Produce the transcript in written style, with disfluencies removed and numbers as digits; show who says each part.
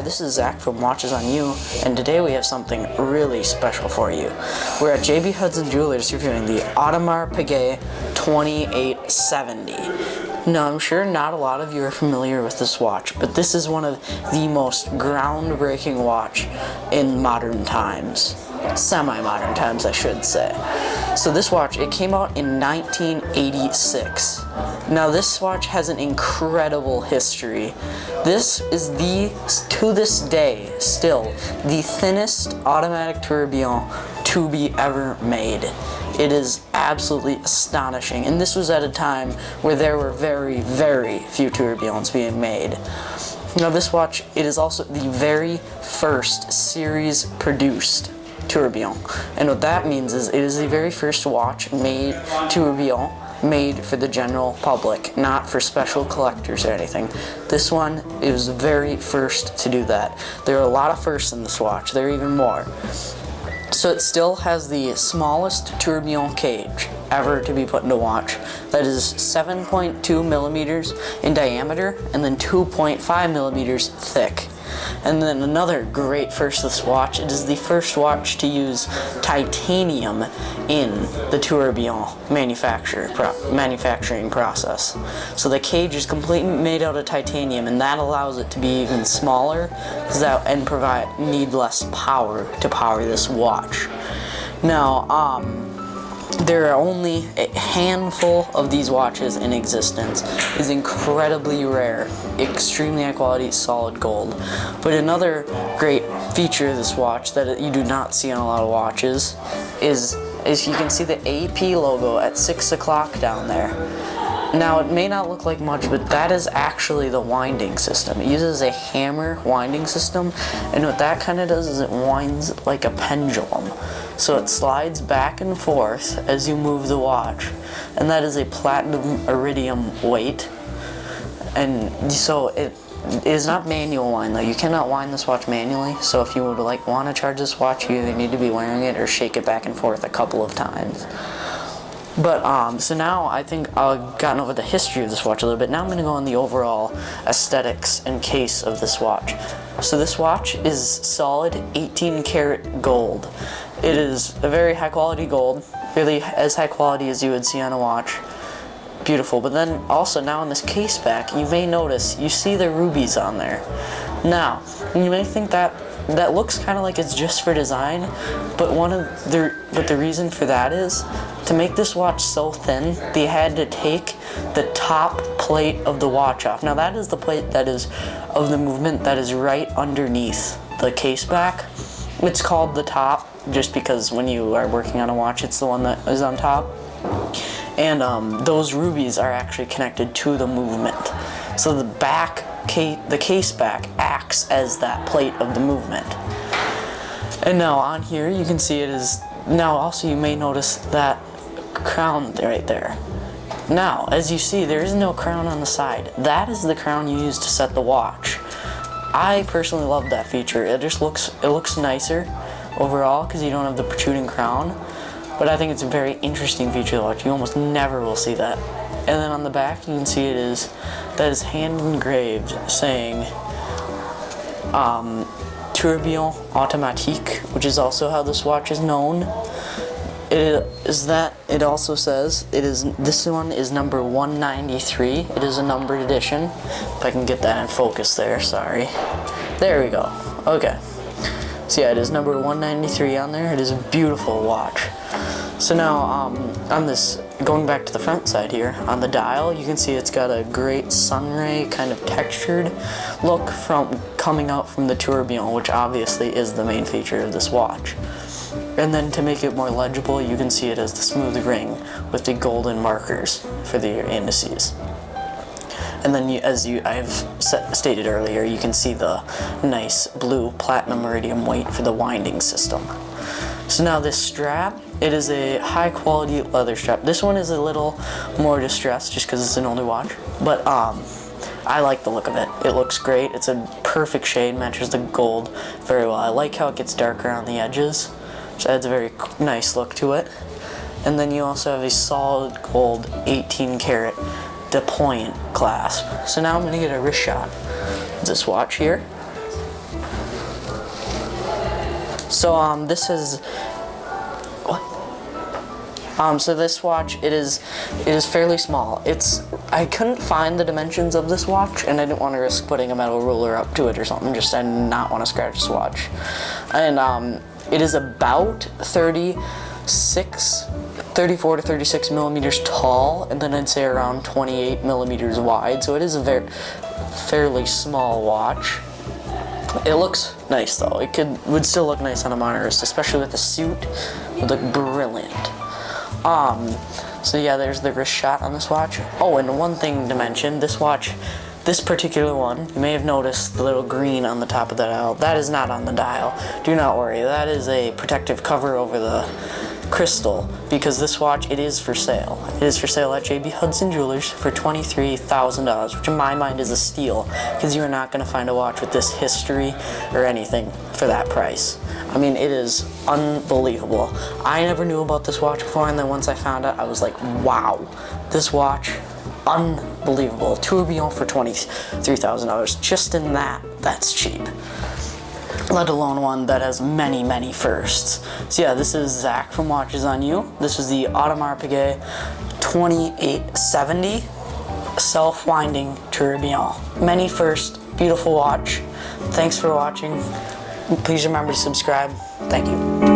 Speaker 1: this is Zach from Watches on You, and today we have something really special for you. We're at JB Hudson Jewelers reviewing the Audemars Piguet 2870. Now, I'm sure not a lot of you are familiar with this watch, but this is one of the most groundbreaking watch in modern times. Semi-modern times, I should say. So this watch, it came out in 1986. Now this watch has an incredible history. This is to this day, still, the thinnest automatic tourbillon to be ever made. It is absolutely astonishing, and this was at a time where there were very, very few tourbillons being made. Now this watch, it is also the very first series produced tourbillon, and what that means is it is the very first watch made tourbillon made for the general public, not for special collectors or anything. This one is the very first to do that. There are a lot of firsts in this watch. There are even more. So it still has the smallest tourbillon cage ever to be put into a watch. That is 7.2 millimeters in diameter and then 2.5 millimeters thick. And then another great first of this watch, it is the first watch to use titanium in the tourbillon manufacturing process. So the cage is completely made out of titanium, and that allows it to be even smaller and need less power to power this watch. Now, there are only a handful of these watches in existence. It's incredibly rare, extremely high quality, solid gold. But another great feature of this watch that you do not see on a lot of watches is you can see the AP logo at 6 o'clock down there. Now, it may not look like much, but that is actually the winding system. It uses a hammer winding system, and what that kind of does is it winds like a pendulum. So it slides back and forth as you move the watch, and that is a platinum iridium weight. And so it is not manual wind though. You cannot wind this watch manually. So if you would want to charge this watch, you either need to be wearing it or shake it back and forth a couple of times. But so now I think I've gotten over the history of this watch a little bit. Now I'm going to go on the overall aesthetics and case of this watch. So this watch is solid 18 karat gold. It is a very high quality gold, really as high quality as you would see on a watch. Beautiful. But then also now on this case back, you may notice you see the rubies on there. Now, you may think that looks kind of like it's just for design, but the reason for that is to make this watch so thin, they had to take the top plate of the watch off. Now that is the plate that is of the movement that is right underneath the case back. It's called the top just because when you are working on a watch, it's the one that is on top. And those rubies are actually connected to the movement. So the case back acts as that plate of the movement. And now on here you can see it is, now also you may notice that crown right there. Now as you see, there is no crown on the side. That is the crown you use to set the watch. I personally love that feature. It looks nicer overall because you don't have the protruding crown, but I think it's a very interesting feature to watch. You almost never will see that. And then on the back you can see that is hand engraved saying Tourbillon Automatique, which is also how this watch is known. It also says this one is number 193. It is a numbered edition. If I can get that in focus there, sorry. There we go. Okay. So yeah, it is number 193 on there. It is a beautiful watch. So now on this, going back to the front side here, on the dial you can see it's got a great sunray kind of textured look coming out from the tourbillon, which obviously is the main feature of this watch. And then to make it more legible, you can see it as the smooth ring with the golden markers for the indices. And then I've stated earlier, you can see the nice blue platinum iridium weight for the winding system. So now this strap, it is a high quality leather strap. This one is a little more distressed just because it's an older watch, but I like the look of it. It looks great. It's a perfect shade, matches the gold very well. I like how it gets darker on the edges, which adds a very nice look to it. And then you also have a solid gold 18 karat deployant clasp. So now I'm going to get a wrist shot of this watch here. So this is what? So this watch, it is fairly small. I couldn't find the dimensions of this watch, and I didn't want to risk putting a metal ruler up to it or something. Just I did not want to scratch this watch. And it is about 34 to 36 millimeters tall, and then I'd say around 28 millimeters wide. So it is a fairly small watch. It looks nice though. It would still look nice on a modern wrist, especially with a suit. It would look brilliant. So yeah, there's the wrist shot on this watch. Oh, and one thing to mention, this watch, this particular one, you may have noticed the little green on the top of the dial. That is not on the dial. Do not worry, that is a protective cover over the crystal, because this watch, it is for sale. It is for sale at JB Hudson Jewelers for $23,000, which in my mind is a steal, because you are not going to find a watch with this history or anything for that price. I mean, it is unbelievable. I never knew about this watch before, and then once I found out, I was like, wow, this watch, unbelievable. Tourbillon for $23,000. Just in that's cheap. Let alone one that has many, many firsts. So yeah, this is Zach from Watches on You. This is the Audemars Piguet 2870 self-winding tourbillon. Many first, beautiful watch. Thanks for watching. Please remember to subscribe. Thank you.